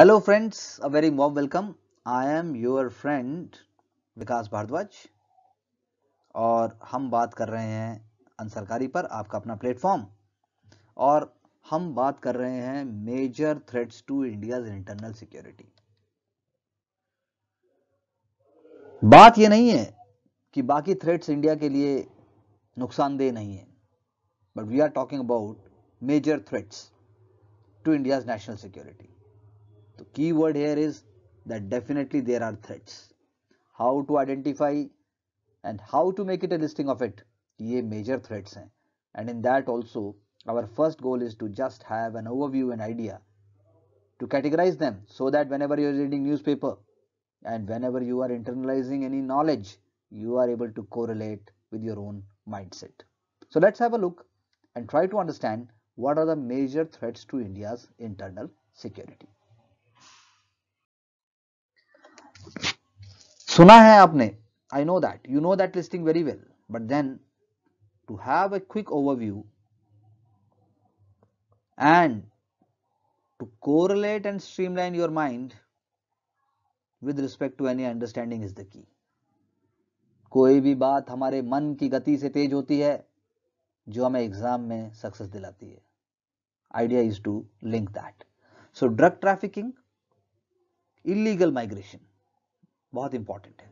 Hello friends, a very warm welcome. I am your friend Vikas Bhardwaj और हम बात कर रहे हैं अनसरकारी पर, आपका अपना प्लेटफॉर्म। और हम बात कर रहे हैं major threats to India's internal security. बात ये नहीं है कि बाकी थ्रेट्स इंडिया के लिए नुकसानदेह नहीं है, but we are talking about major threats to India's national security. The key word here is that definitely there are threats. How to identify and how to make it a listing of it, ये major threats हैं. And in that also our first goal is to just have an overview and idea to categorize them, so that whenever you are reading newspaper and whenever you are internalizing any knowledge, you are able to correlate with your own mindset. So let's have a look and try to understand what are the major threats to India's internal security. सुना है आपने, I know that, you know that listing very well, but then to have a quick overview and to correlate and streamline your mind with respect to any understanding is the key. कोई भी बात हमारे मन की गति से तेज होती है जो हमें एग्जाम में सक्सेस दिलाती है. Idea is to link that. So drug trafficking, illegal migration बहुत इंपॉर्टेंट है.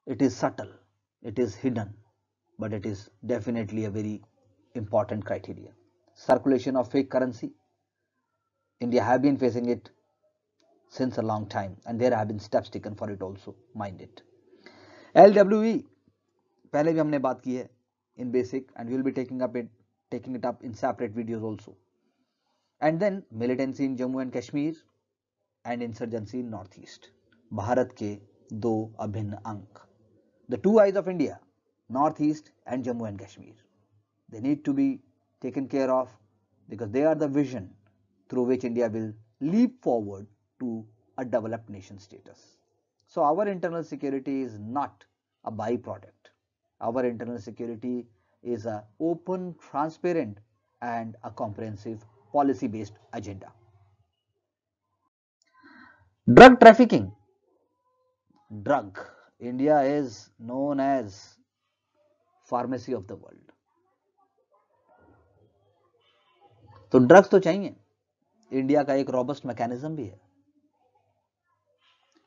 It is subtle, it is hidden, but it is definitely a very important criteria. Circulation of fake currency, India have been facing it since a long time, and there have been steps taken for it also, mind it. LWE पहले भी हमने बात की है in basic, and we will be taking it up in separate videos also. And then militancy in Jammu and Kashmir and insurgency in Northeast. Bharat के दो अभिन्न अंग, the two eyes of India, Northeast and Jammu and Kashmir. They need to be taken care of because they are the vision through which India will leap forward to a developed nation status. So our internal security is not a byproduct. Our internal security is an open, transparent and a comprehensive policy-based agenda. Drug trafficking. Drug. India is known as pharmacy of the world. तो drugs तो चाहिए, India का एक robust mechanism भी है.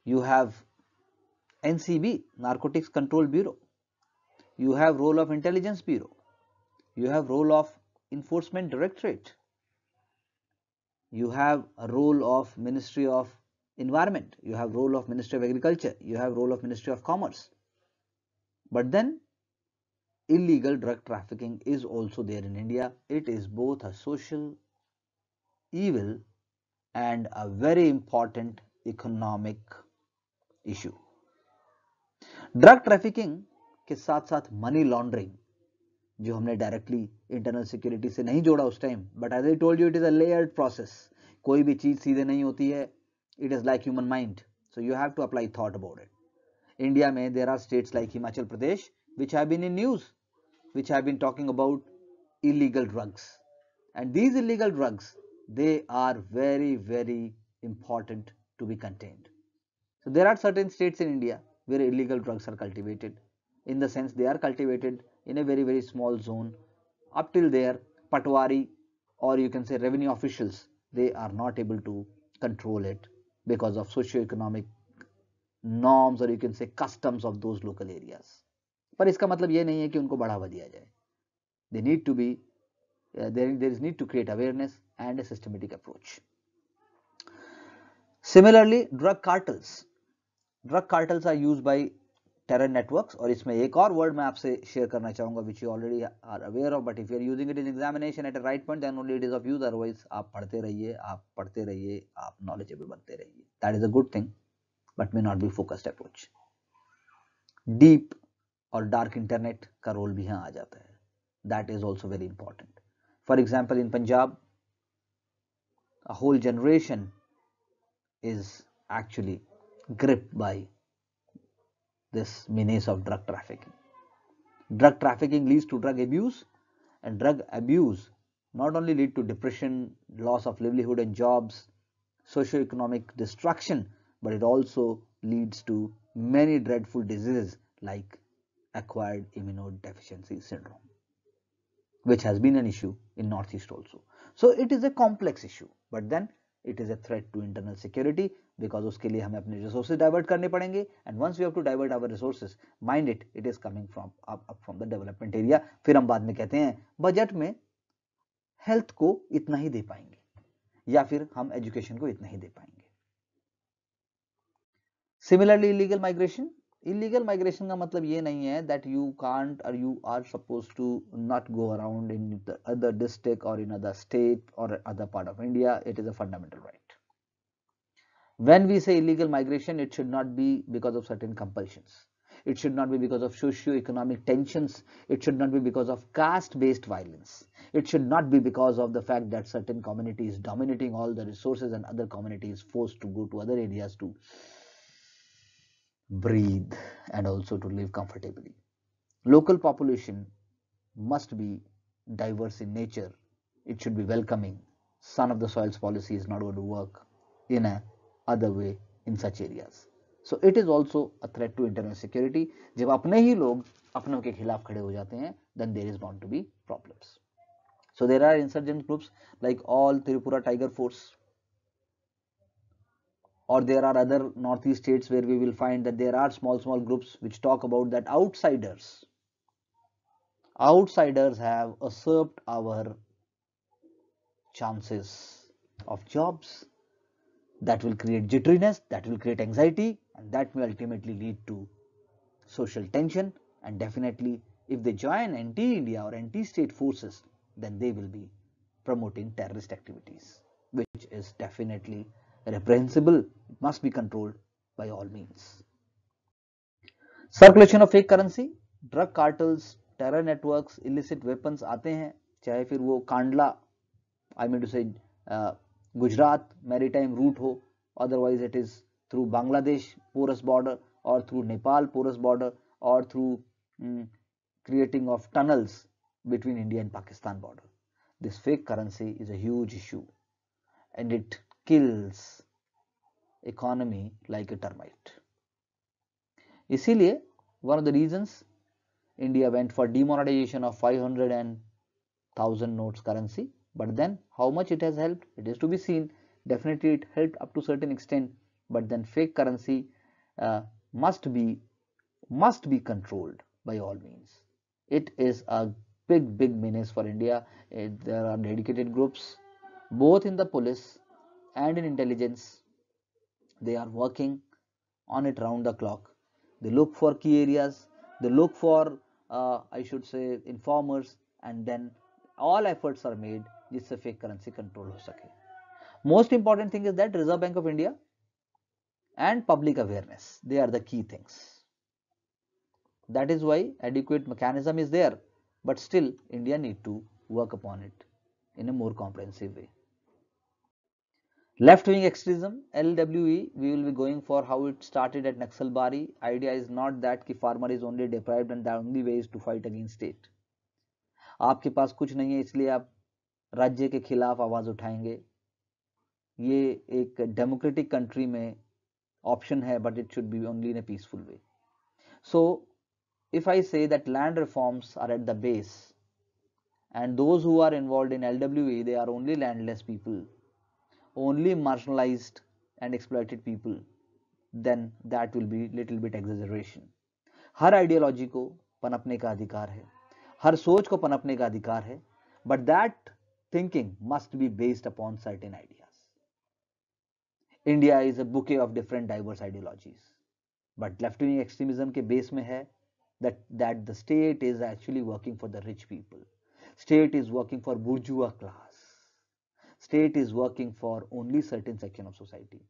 You have NCB, narcotics control bureau, you have role of intelligence bureau, you have role of enforcement directorate, you have a role of ministry of environment, you have role of ministry of agriculture, you have role of ministry of commerce. But then illegal drug trafficking is also there in India. It is both a social evil and a very important economic issue. Drug trafficking के साथ साथ money laundering, जो हमने directly internal security से नहीं जोड़ा उस time, but as I told you it is a layered process. कोई भी चीज सीधे नहीं होती है. It is like human mind, so you have to apply thought about it. India में there are states like Himachal Pradesh which have been in news, which have been talking about illegal drugs, and these illegal drugs, they are very very important to be contained. So there are certain states in India where illegal drugs are cultivated, in the sense they are cultivated in a very very small zone. Up till there, patwari or you can say revenue officials, they are not able to control it because of socio-economic norms or you can say customs of those local areas. पर इसका मतलब ये नहीं है कि उनको बढ़ावा दिया जाए. They need to be there is need to create awareness and a systematic approach. Similarly, drug cartels are used by terror networks. और इसमें एक और वर्ड मैं आपसे शेयर करना चाहूंगा which you already are aware of, but if you are using it in examination at a right point, then only it is of use. Otherwise आप पढ़ते रहिए, आप knowledgeable बनते रहिए. That is a good thing, but may not be focused approach. Deep और dark internet का role भी यहाँ आ जाता है. That is also very important. For example, in Punjab, a whole generation is actually gripped by this menace of drug trafficking. Drug trafficking leads to drug abuse, and drug abuse not only lead to depression, loss of livelihood and jobs, socio-economic destruction, but it also leads to many dreadful diseases like acquired immunodeficiency syndrome, which has been an issue in Northeast also. So it is a complex issue, but then it is a threat to internal security, because उसके लिए हमें अपने resources divert करने पड़ेंगे, and once we have to divert our resources, mind it is coming from up from the development area. फिर हम बाद में कहते हैं बजट में हेल्थ को इतना ही दे पाएंगे या फिर हम एजुकेशन को इतना ही दे पाएंगे. Similarly, illegal migration का मतलब ये नहीं है that you can't or you are supposed to not go around in the other district or in other state or other part of India. It is a fundamental right. When we say illegal migration, it should not be because of certain compulsions. It should not be because of socio-economic tensions. It should not be because of caste-based violence. It should not be because of the fact that certain community is dominating all the resources and other community is forced to go to other areas to breathe and also to live comfortably. Local population must be diverse in nature. It should be welcoming. Son of the soils policy is not going to work in a other way in such areas. So it is also a threat to internal security. जब अपने ही लोग अपनों के खिलाफ खड़े हो जाते हैं, then there is bound to be problems. So there are insurgent groups like all Tripura Tiger Force, or there are other northeast states where we will find that there are small groups which talk about that outsiders have usurped our chances of jobs. That will create jitteriness, that will create anxiety, and that will ultimately lead to social tension. And definitely if they join anti-India or anti-state forces, then they will be promoting terrorist activities, which is definitely reprehensible. It must be controlled by all means. Circulation of fake currency, drug cartels, terror networks, illicit weapons आते हैं, चाहे फिर वो Kandla, I mean to say Gujarat maritime route हो, otherwise it is through Bangladesh porous border or through Nepal porous border or through creating of tunnels between India and Pakistan border. This fake currency is a huge issue and it kills economy like a termite. इसीलिए one of the reasons India went for demonetization of 500 and 1000 notes currency, but then how much it has helped, it is to be seen. Definitely it helped up to certain extent, but then fake currency must be controlled by all means. It is a big menace for India. There are dedicated groups both in the police and in intelligence. They are working on it round the clock. They look for key areas, they look for I should say informers, and then all efforts are made जिससे fake currency control हो सके. Most important thing is that Reserve Bank of India and public awareness, they are the key things. That is why adequate mechanism is there, but still India need to work upon it in a more comprehensive way. Left-wing extremism, LWE, we will be going for how it started at Naxalbari. Idea is not that कि farmer is only deprived and the only way is to fight against state. आपके पास कुछ नहीं है इसलिए आप राज्य के खिलाफ आवाज उठाएंगे. ये एक डेमोक्रेटिक कंट्री में ऑप्शन है, but it should be only in a peaceful way. So if I say that land reforms are at the base and those who are involved in LWE, they are only landless people, only marginalized and exploited people, then that will be little bit exaggeration. Her ideology को पनपने का अधिकार है, हर सोच को पनपने का अधिकार है, but that thinking must be based upon certain ideas. India is a bouquet of different diverse ideologies, but left-wing extremism के base में है that the state is actually working for the rich people. State is working for bourgeois class. State is working for only certain section of society.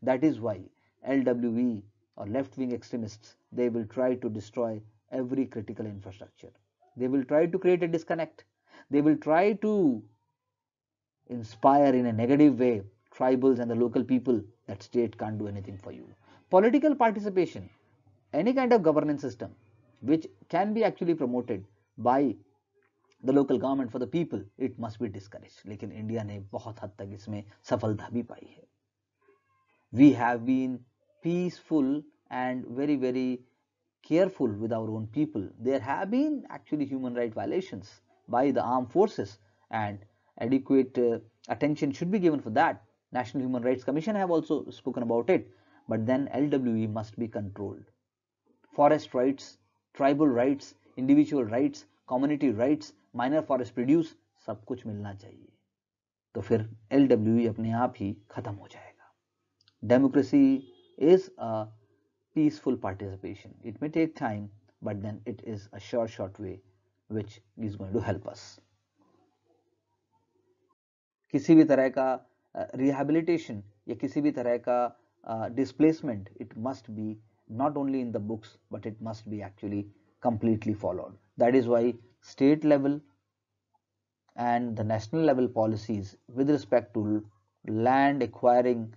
That is why LWE or left-wing extremists, they will try to destroy every critical infrastructure. They will try to create a disconnect. They will try to inspire in a negative way tribals and the local people that state can't do anything for you. Political participation, any kind of governance system which can be actually promoted by the local government for the people, it must be discouraged. लेकिन India ने बहुत हद तक इसमें सफलता भी पाई है. We have been peaceful and very, very careful with our own people. There have been actually human rights violations by the armed forces, and adequate attention should be given for that. National Human Rights Commission have also spoken about it. But then LWE must be controlled. Forest rights, tribal rights, individual rights, community rights, minor forest produce, सब कुछ मिलना चाहिए, तो फिर LWE अपने आप ही खत्म हो जाएगा. Democracy is a peaceful participation. It may take time, but then it is a short way which is going to help us. किसी भी तरह का rehabilitation या किसी भी तरह का displacement, it must be not only in the books, but it must be actually completely followed. That is why state level and the national level policies with respect to land acquiring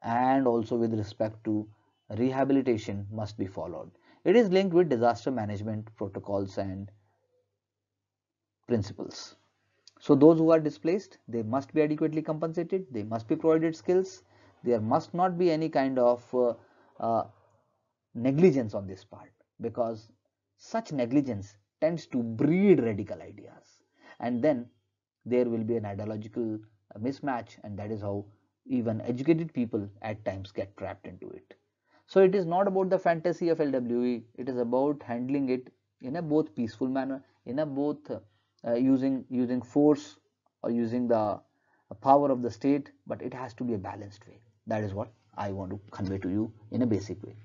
and also with respect to rehabilitation must be followed. It is linked with disaster management protocols and principles. So those who are displaced, they must be adequately compensated, they must be provided skills, there must not be any kind of negligence on this part, because such negligence tends to breed radical ideas, and then there will be an ideological mismatch, and that is how even educated people at times get trapped into it. So it is not about the fantasy of LWE, it is about handling it in a both peaceful manner, in a both using force or using the power of the state, but it has to be a balanced way. That is what I want to convey to you in a basic way.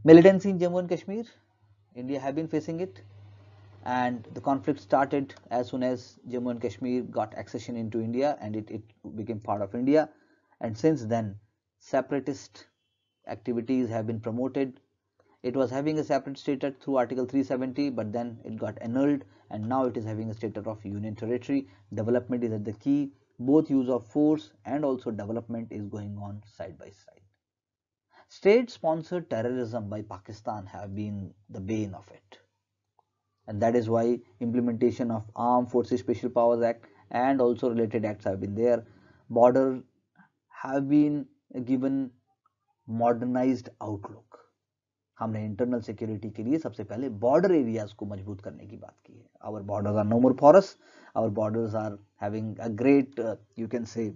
Militancy in Jammu and Kashmir, India have been facing it, and the conflict started as soon as Jammu and Kashmir got accession into India, and it became part of India, and since then separatist activities have been promoted. It was having a separate status through Article 370, but then it got annulled, and now it is having a status of union territory. Development is at the key. Both use of force and also development is going on side by side. State-sponsored terrorism by Pakistan have been the bane of it, and that is why implementation of Armed Forces Special Powers Act and also related acts have been there. Border have been given modernized outlook. हमने internal security के लिए सबसे पहले border areas को मजबूत करने की बात की है. Our borders are no more porous, our borders are having a great you can say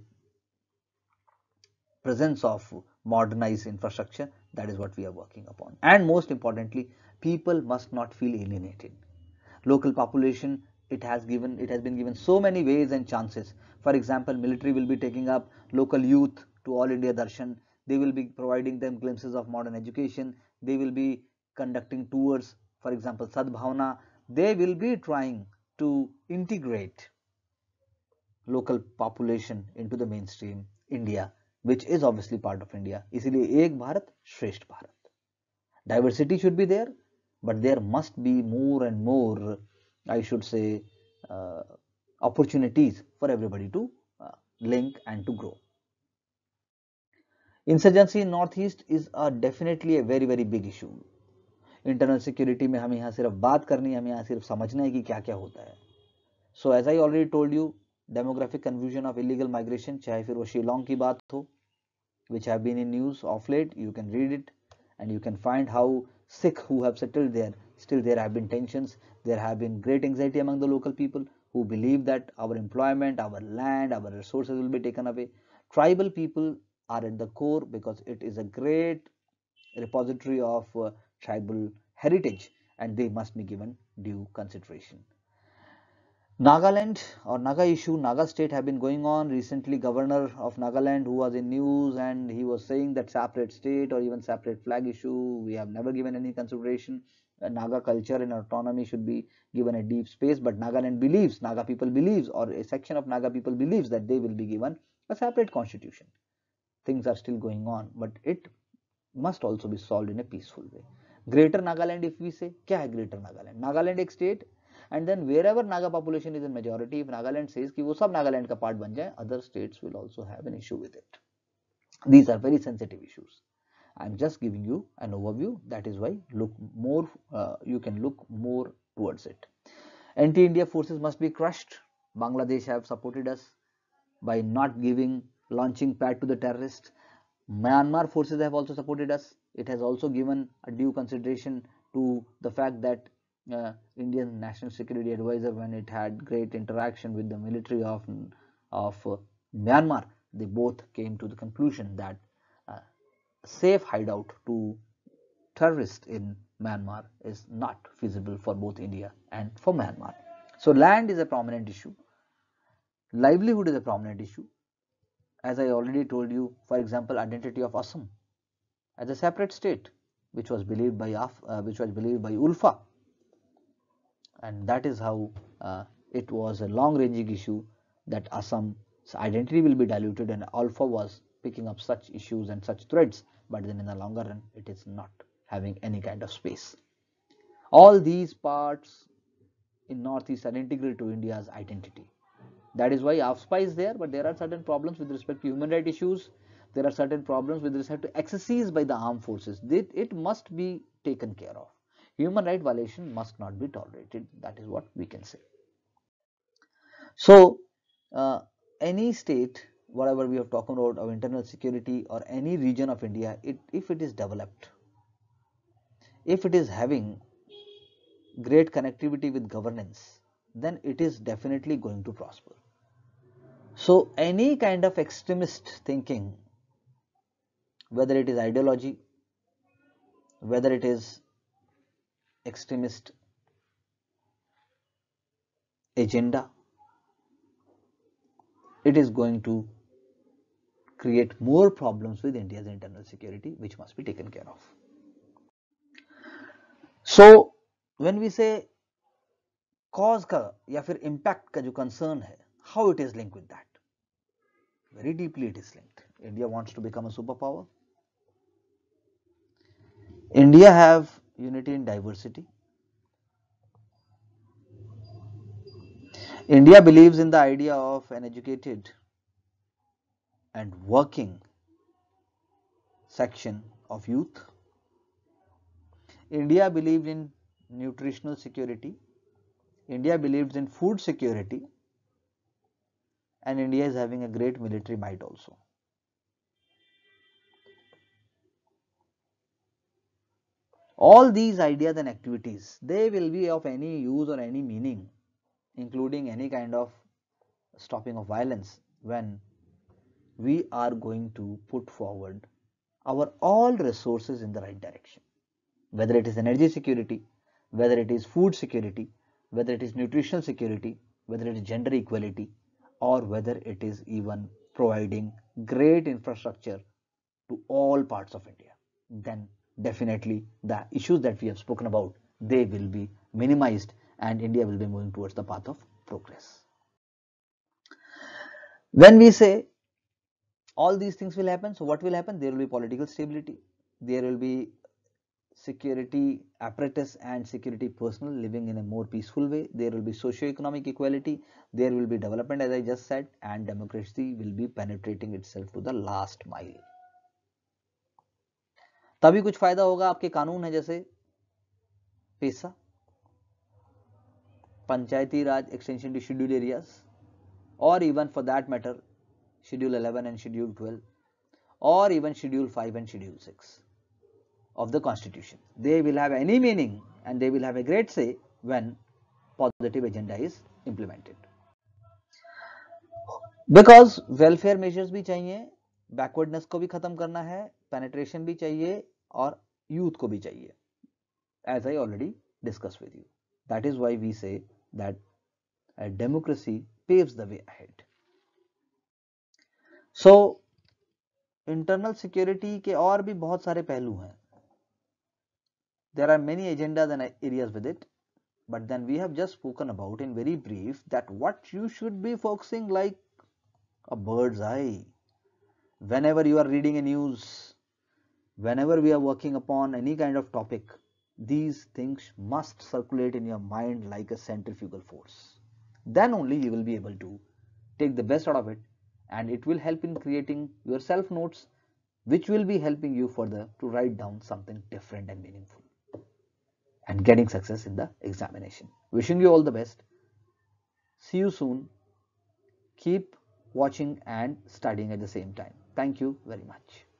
presence of modernized infrastructure. That is what we are working upon, and most importantly, people must not feel alienated. Local population, it has been given so many ways and chances. For example, military will be taking up local youth to All India Darshan. They will be providing them glimpses of modern education. They will be conducting tours, for example Sadbhavna. They will be trying to integrate local population into the mainstream India, which is obviously part of India. इसलिए एक भारत श्रेष्ठ Bharat. Diversity should be there, but there must be more and more, I should say, opportunities for everybody to link and to grow. Insurgency in Northeast is definitely a very, very big issue. Internal security में हमें यहाँ सिर्फ बात करनी है, हमें यहाँ सिर्फ समझना है कि क्या क्या होता है. So as I already told you, demographic confusion of illegal migration, चाहे फिर वो शिलोंग की बात हो, which have been in news of late, you can read it and you can find how Sikh who have settled there, still there have been tensions, there have been great anxiety among the local people who believe that our employment, our land, our resources will be taken away. Tribal people are at the core because it is a great repository of tribal heritage, and they must be given due consideration. Nagaland or Naga issue, Naga state have been going on. Recently, governor of Nagaland who was in news, and he was saying that separate state or even separate flag issue, we have never given any consideration. Naga culture and autonomy should be given a deep space, but Nagaland believes, Naga people believes, or a section of Naga people believes that they will be given a separate constitution. Things are still going on, but it must also be solved in a peaceful way. Greater Nagaland, if we say, क्या है Greater Nagaland? Nagaland एक state, and then wherever Naga population is in majority, if Nagaland says कि वो सब Nagaland का part बन जाए, other states will also have an issue with it. These are very sensitive issues. I am just giving you an overview. That is why look more. You can look more towards it. Anti-India forces must be crushed. Bangladesh have supported us by not giving launching pad to the terrorists. Myanmar forces have also supported us. It has also given a due consideration to the fact that Indian National Security Advisor, when it had great interaction with the military of Myanmar, they both came to the conclusion that safe hideout to terrorists in Myanmar is not feasible for both India and for Myanmar. So land is a prominent issue. Livelihood is a prominent issue. As I already told you, for example, identity of Assam as a separate state, which was believed by ULFA, and that is how it was a long-ranging issue that Assam's identity will be diluted, and ULFA was picking up such issues and such threads, but then in the longer run, it is not having any kind of space. All these parts in Northeast are integral to India's identity. That is why AFSPA is there, but there are certain problems with respect to human rights issues. There are certain problems with respect to excesses by the armed forces. It must be taken care of. Human right violation must not be tolerated. That is what we can say. So, any state, whatever we have talked about, of internal security or any region of India, if it is developed, if it is having great connectivity with governance, then it is definitely going to prosper. So any kind of extremist thinking, whether it is ideology, whether it is extremist agenda, it is going to create more problems with India's internal security, which must be taken care of. So when we say cause का या फिर impact का जो concern है, how it is linked with that? Very deeply it is linked. India wants to become a superpower. India have unity in diversity. India believes in the idea of an educated and working section of youth. India believes in nutritional security. India believes in food security, and India is having a great military might also. All these ideas and activities, they will be of any use or any meaning, including any kind of stopping of violence, when we are going to put forward our all resources in the right direction. Whether it is energy security, whether it is food security, whether it is nutritional security, whether it is gender equality, or whether it is even providing great infrastructure to all parts of India, then definitely the issues that we have spoken about, they will be minimized and India will be moving towards the path of progress. When we say all these things will happen, so what will happen? There will be political stability, there will be security apparatus and security personnel living in a more peaceful way, there will be socio-economic equality, there will be development, as I just said, and democracy will be penetrating itself to the last mile. तभी कुछ फायदा होगा. आपके कानून है जैसे पेसा, पंचायती राज extension to schedule areas, और even for that matter schedule 11 and schedule 12, or even schedule 5 and schedule 6 of the constitution. They will have any meaning and they will have a great say when positive agenda is implemented. Because welfare measures भी चाहिए, backwardness को भी खत्म करना है, penetration भी चाहिए और youth को भी चाहिए, as I already discussed with you. That is why we say that a democracy paves the way ahead. So internal security के और भी बहुत सारे पहलू हैं. There are many agendas and areas with it, but then we have just spoken about in very brief that what you should be focusing like a bird's eye. Whenever you are reading a news, whenever we are working upon any kind of topic, these things must circulate in your mind like a centrifugal force. Then only you will be able to take the best out of it, and it will help in creating your self notes, which will be helping you further to write down something different and meaningful and getting success in the examination. Wishing you all the best. See you soon. Keep watching and studying at the same time. Thank you very much.